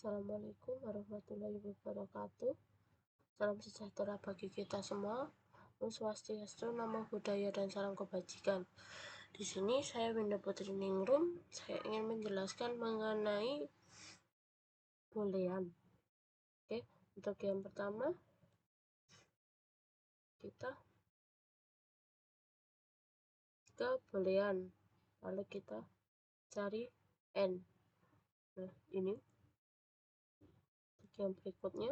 Assalamualaikum warahmatullahi wabarakatuh. Salam sejahtera bagi kita semua. Om Swastiastu, Namo Buddhaya, dan salam kebajikan. Di sini saya Winda Putri Ningrum. Saya ingin menjelaskan mengenai boolean. Oke, untuk yang pertama kita ke boolean, lalu kita cari n. Nah, ini untuk yang berikutnya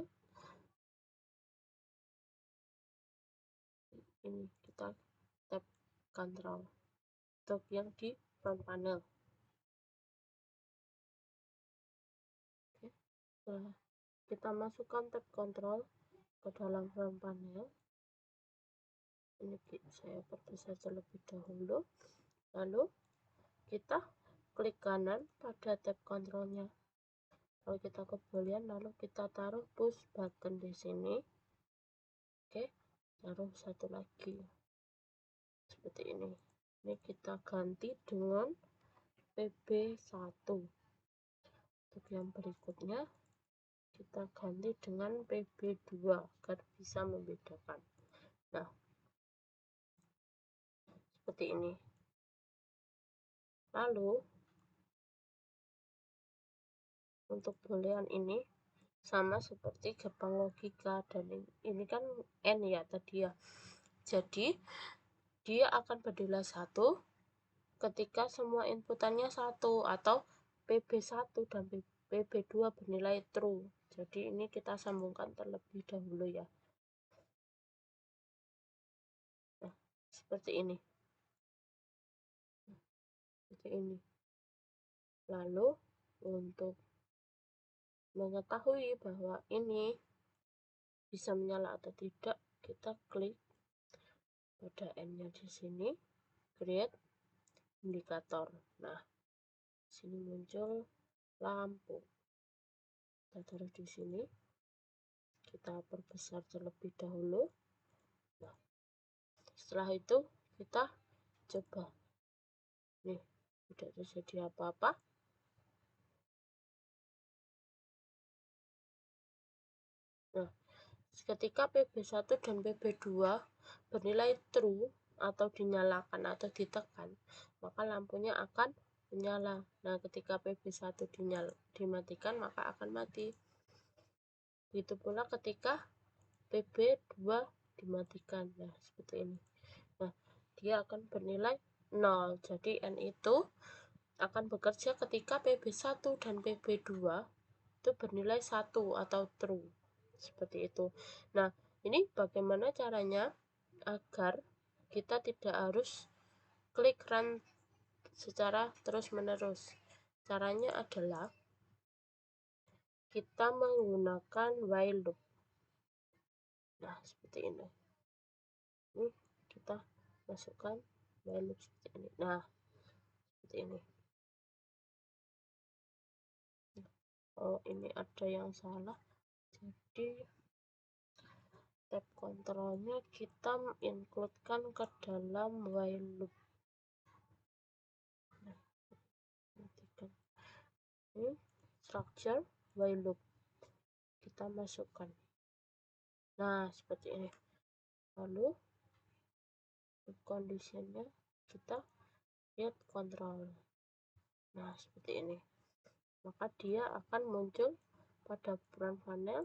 ini kita tap Ctrl untuk yang di front panel. Oke, setelah kita masukkan tab Ctrl ke dalam front panel, ini saya perbesar terlebih dahulu, lalu kita klik kanan pada tab kontrolnya, lalu kita ke boolean, lalu kita taruh push button di sini. Oke, taruh satu lagi seperti ini. Ini kita ganti dengan PB1. Untuk yang berikutnya kita ganti dengan PB2 agar bisa membedakan. Nah, seperti ini. Lalu untuk boolean ini sama seperti gerbang logika, dan ini kan n ya tadi ya. Jadi dia akan bernilai 1 ketika semua inputannya 1 atau PB1 dan PB2 bernilai true. Jadi ini kita sambungkan terlebih dahulu ya. Nah, seperti ini. Lalu untuk mengetahui bahwa ini bisa menyala atau tidak, kita klik pada n-nya di sini, create indikator. Nah, sini muncul lampu. Kita taruh di sini. Kita perbesar terlebih dahulu. Nah, setelah itu kita coba. Nih, tidak terjadi apa-apa. Nah, ketika PB1 dan PB2 bernilai true atau dinyalakan atau ditekan, maka lampunya akan menyala. Nah, ketika PB1 dimatikan, maka akan mati. Begitu pula ketika PB2 dimatikan. Nah, seperti ini. Nah, dia akan bernilai 0. Jadi n itu akan bekerja ketika PB1 dan PB2 itu bernilai 1 atau true. Seperti itu. Nah, ini bagaimana caranya agar kita tidak harus klik run secara terus-menerus. Caranya adalah kita menggunakan while loop. Nah, seperti ini. Ini kita masukkan while loop seperti ini. Nah, seperti ini. Oh, ini ada yang salah. Jadi tab kontrolnya kita includekan ke dalam while loop. Nah, ini structure while loop kita masukkan. Nah, seperti ini. Lalu conditionnya kita lihat kontrol. Nah, seperti ini. Maka dia akan muncul pada front panel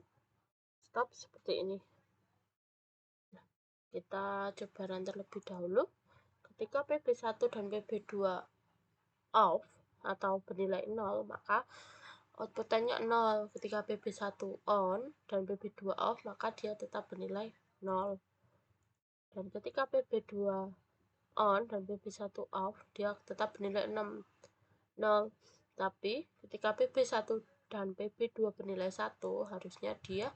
stop seperti ini. Nah, kita coba run terlebih dahulu. Ketika PB1 dan PB2 off atau bernilai 0, maka outputannya 0. Ketika PB1 on dan PB2 off, maka dia tetap bernilai 0. Dan ketika PB2 on dan PB1 off, dia tetap bernilai 0. Tapi ketika PB1 dan PB2 bernilai 1, harusnya dia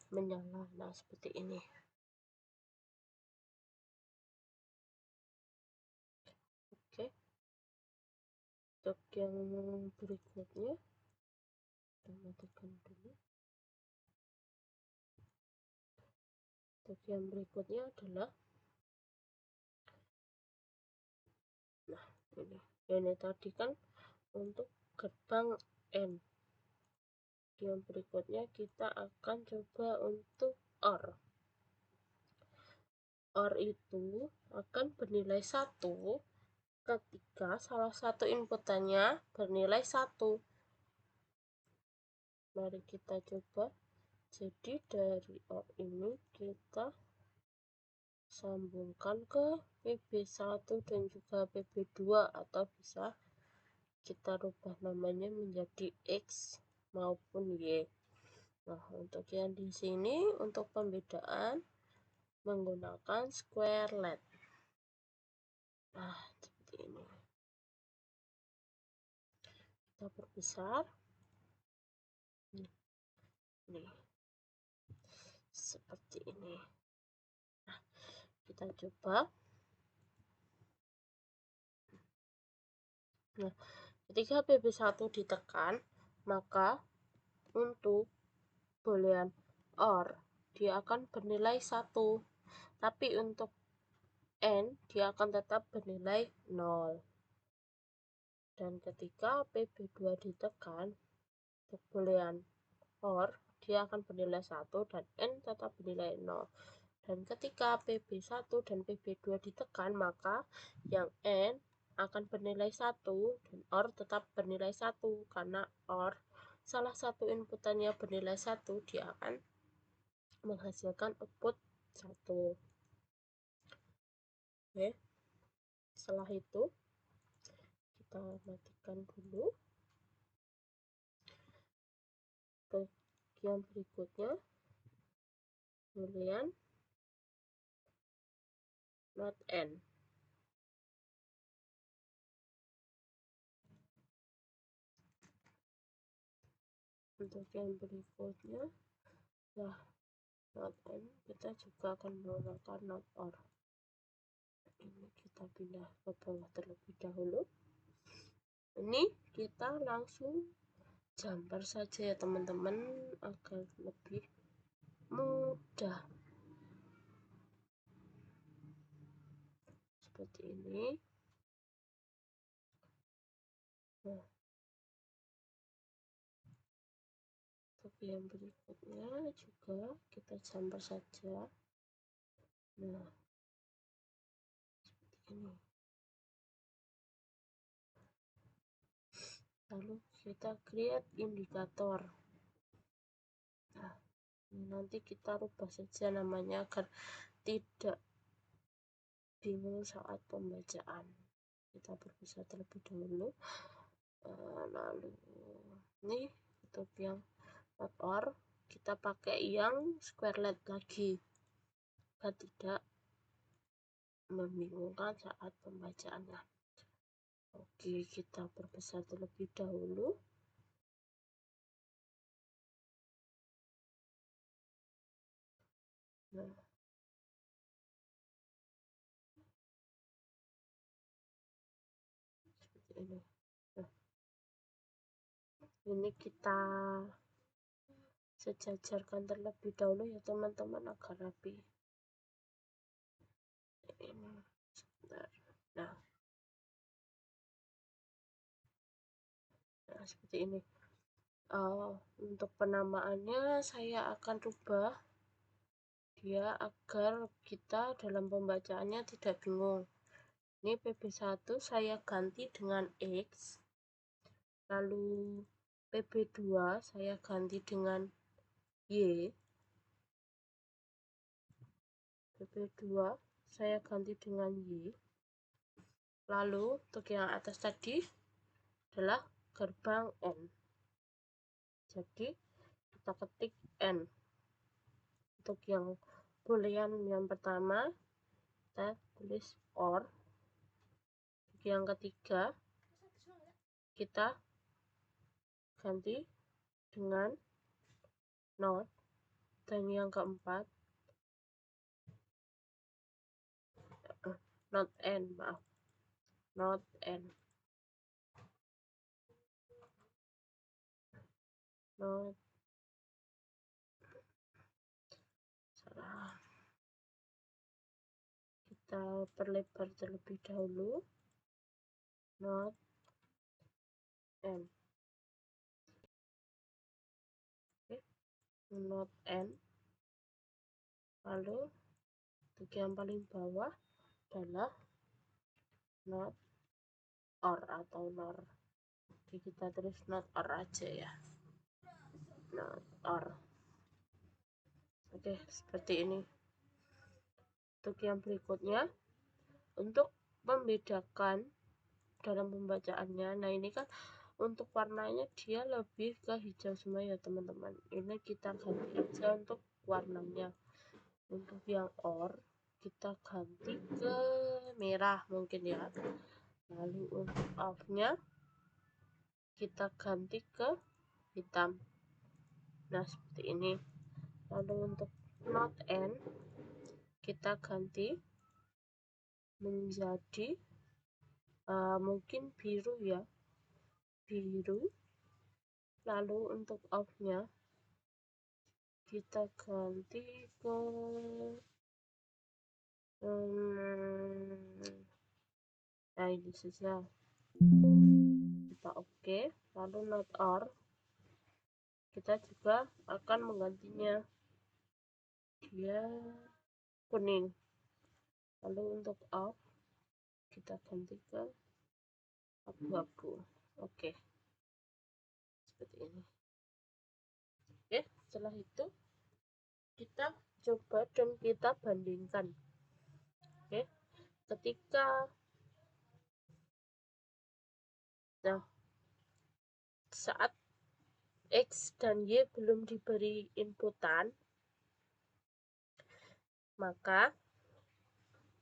menyala. Nah, seperti ini. Oke. Untuk yang berikutnya, kita matikan dulu. Untuk yang berikutnya adalah ini tadi kan untuk gerbang N. Yang berikutnya kita akan coba untuk OR. OR itu akan bernilai 1 ketika salah satu inputannya bernilai 1. Mari kita coba. Jadi dari OR ini kita sambungkan ke PB1 dan juga PB2, atau bisa kita rubah namanya menjadi X maupun Y. Nah, untuk yang di sini untuk pembedaan menggunakan square let. Nah, seperti ini. Kita perbesar. Nih. Seperti ini. Nah, kita coba. Nah, ketika PB1 ditekan, maka untuk boolean OR dia akan bernilai 1. Tapi untuk N dia akan tetap bernilai 0. Dan ketika PB2 ditekan, untuk boolean OR dia akan bernilai 1 dan N tetap bernilai 0. Dan ketika PB1 dan PB2 ditekan, maka yang N akan bernilai 1 dan OR tetap bernilai 1. Karena OR salah satu inputannya bernilai 1, dia akan menghasilkan output 1. Oke. Setelah itu kita matikan dulu. Bagian berikutnya boolean not N. Untuk yang berikutnya nah not N, kita juga akan menggunakan not OR. Ini kita pindah ke bawah terlebih dahulu. Ini kita langsung jumper saja ya teman-teman, agar lebih mudah. Seperti ini. Nah, untuk yang berikutnya juga kita jumper saja. Nah, seperti ini. Lalu kita create indikator. Nah, ini nanti kita rubah saja namanya agar tidak bingung saat pembacaan. Kita berbisa terlebih dahulu. Lalu ini untuk yang not OR kita pakai yang square let lagi agar tidak membingungkan saat pembacaannya. Oke, kita perbesar terlebih dahulu. Nah, seperti ini. Nah, ini kita sejajarkan terlebih dahulu ya teman-teman agar rapi. Ini sebentar. Nah, seperti ini. Untuk penamaannya saya akan rubah dia agar kita dalam pembacaannya tidak bingung. Ini PB1 saya ganti dengan X, lalu PB2 saya ganti dengan Y, PB2 saya ganti dengan Y, lalu untuk yang atas tadi adalah gerbang N. Jadi kita ketik N. Untuk yang boolean yang pertama kita tulis OR. Untuk yang ketiga kita ganti dengan not, dan yang keempat not N, maaf, not N, not, salah, kita perlebar terlebih dahulu, not N. not n, lalu untuk yang paling bawah adalah not or atau nor. Jadi kita tulis not or aja ya, not or. Oke, seperti ini. Untuk yang berikutnya, untuk membedakan dalam pembacaannya, nah ini kan untuk warnanya dia lebih ke hijau semua ya teman-teman. Ini kita ganti aja untuk warnanya. Untuk yang or kita ganti ke merah mungkin ya. Lalu untuk off-nya kita ganti ke hitam. Nah seperti ini. Lalu untuk not n kita ganti menjadi mungkin biru ya, biru. Lalu untuk off-nya kita ganti ke nah ini saja, kita oke. Lalu not or kita juga akan menggantinya, dia kuning. Lalu untuk off kita ganti ke abu-abu. Oke, seperti ini. Oke, setelah itu kita coba dan kita bandingkan. Oke, ketika saat X dan Y belum diberi inputan, maka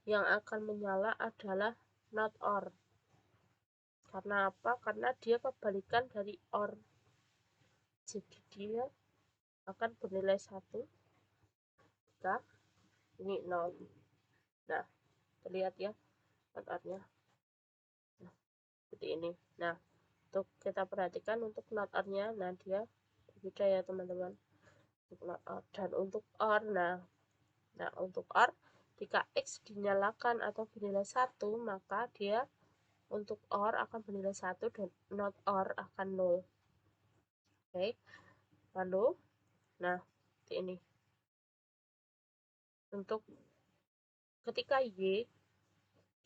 yang akan menyala adalah not or. Karena apa? Karena dia kebalikan dari or. Jadi dia akan bernilai 1 jika ini 0. Nah, terlihat ya not or-nya. Nah, seperti ini. Nah, untuk kita perhatikan untuk not or-nya, nah dia berbeda ya teman-teman. Dan untuk or, nah untuk or jika X dinyalakan atau bernilai 1, maka dia untuk or akan bernilai 1 dan not or akan 0. Oke. Lalu nah ini untuk ketika Y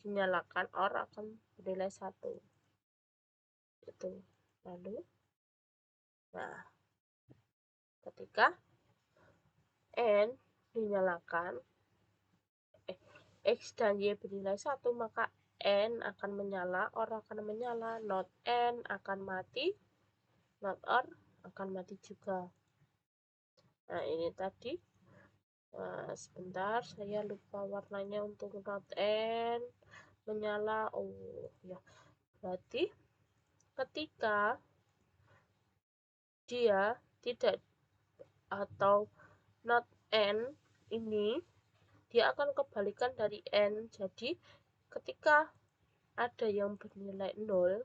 dinyalakan or akan bernilai 1 itu. Lalu nah ketika N dinyalakan X dan Y bernilai 1, maka N akan menyala, or akan menyala, not N akan mati, not or akan mati juga. Nah ini tadi sebentar saya lupa warnanya untuk not N menyala. Oh ya, berarti ketika dia tidak atau not N ini dia akan kebalikan dari N. Jadi ketika ada yang bernilai 0,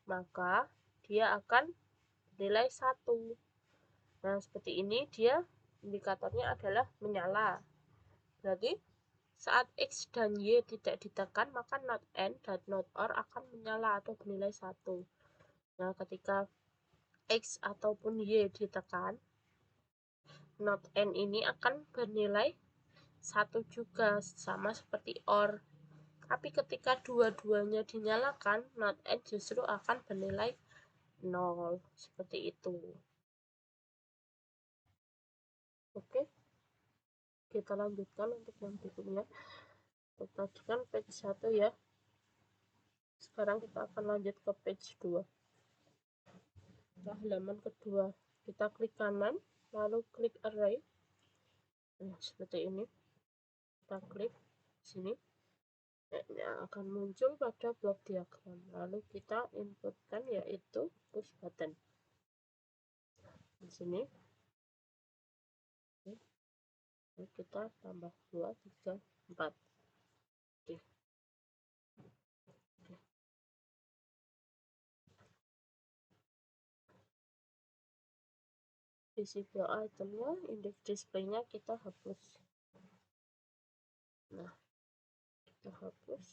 maka dia akan bernilai 1. Nah seperti ini, dia indikatornya adalah menyala. Berarti saat X dan Y tidak ditekan, maka not N dan not or akan menyala atau bernilai 1. Nah ketika X ataupun Y ditekan, not N ini akan bernilai 1 juga, sama seperti OR. Tapi ketika dua-duanya dinyalakan, not N justru akan bernilai 0. Seperti itu. Oke, kita lanjutkan untuk yang berikutnya. Tadi kan page 1 ya. Sekarang kita akan lanjut ke page 2. Halaman kedua, kita klik kanan, lalu klik array. Nah, seperti ini. Kita klik sini. Yang akan muncul pada blok diagram. Lalu kita inputkan yaitu push button. Di sini. Oke. Kita tambah 2, 3, 4. Oke. Visible itemnya, indeks displaynya kita hapus. Nah, kita hapus.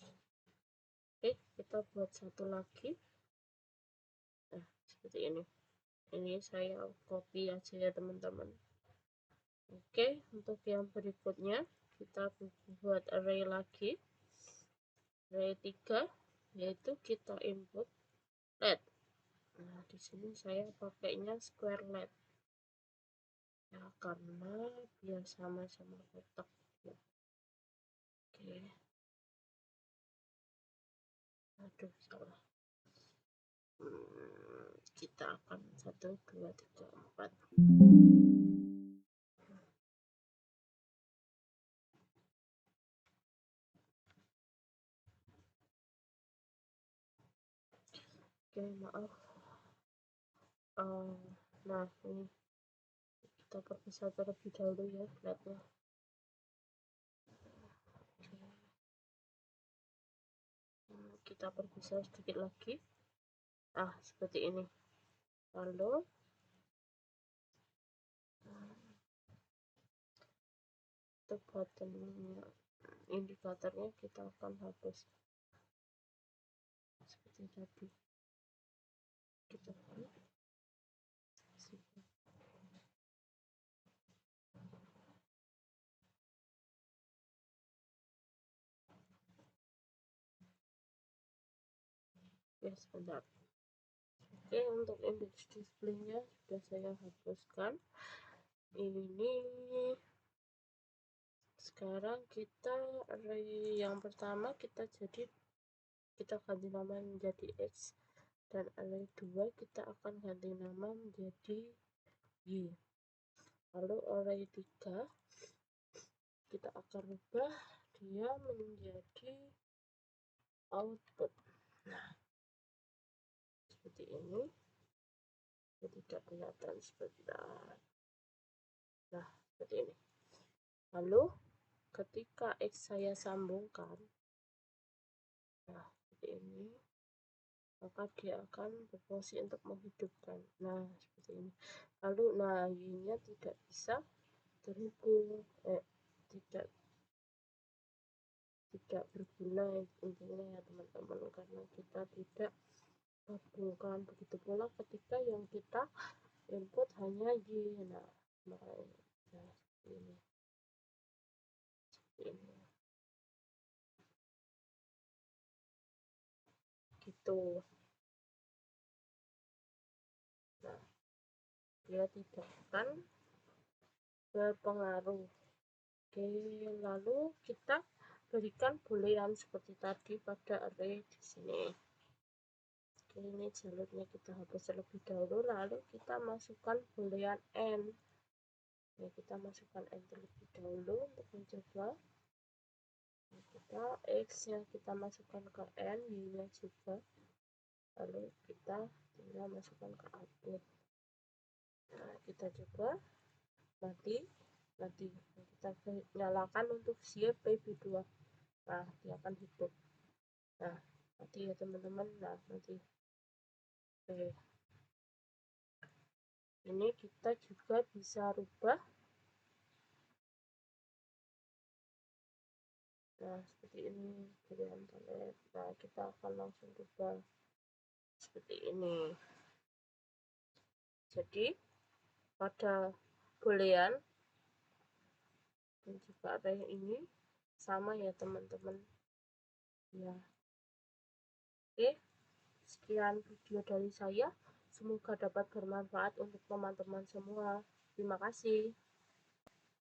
Oke, kita buat satu lagi. Nah, seperti ini. Ini saya copy aja ya teman-teman. Oke, untuk yang berikutnya kita buat array lagi, array 3, yaitu kita input LED. Nah, di sini saya pakainya square LED ya, karena biar sama-sama kotak ya. Oke, aduh salah. Kita akan 1 2 3 4. Oke, maaf. Nah, ini kita perpisah terlebih dahulu ya LED-nya. Kita perpisah sedikit lagi. Seperti ini. Lalu untuk buttonnya, indikatornya kita akan hapus seperti tadi. Kita ya sebentar. Oke, untuk index displaynya sudah saya hapuskan. Ini sekarang kita array yang pertama kita ganti nama menjadi X, dan array 2 kita akan ganti nama menjadi Y. Lalu array 3 kita akan rubah dia menjadi output. Nah, seperti ini. Tidak kelihatan sebentar. Nah, seperti ini. Lalu ketika X saya sambungkan, nah seperti ini, maka dia akan berfungsi untuk menghidupkan. Nah, seperti ini. Lalu nah Y-nya tidak bisa terhubung, tidak berguna intinya ya teman-teman, karena kita tidak gabungkan. Begitu pula ketika yang kita input hanya Y. Nah, seperti ini gitu. Nah, dia tidak akan berpengaruh. Oke, lalu kita berikan boolean seperti tadi pada array di sini. Oke, ini jalurnya kita hapus terlebih dahulu, lalu kita masukkan boolean n. Ya, kita masukkan n terlebih dahulu untuk mencoba. Kita x nya kita masukkan ke n, y nya juga, lalu kita tinggal masukkan ke output. Nah, kita coba nanti kita nyalakan untuk siap PB2. Nah, dia akan hidup. Nah, nanti ya teman-teman. Nah, nanti ini kita juga bisa rubah. Nah, seperti ini pilihan toilet. Nah, kita akan langsung rubah seperti ini. Jadi pada boolean dan juga array ini sama ya teman-teman ya. Oke, sekian video dari saya, semoga dapat bermanfaat untuk teman-teman semua. Terima kasih.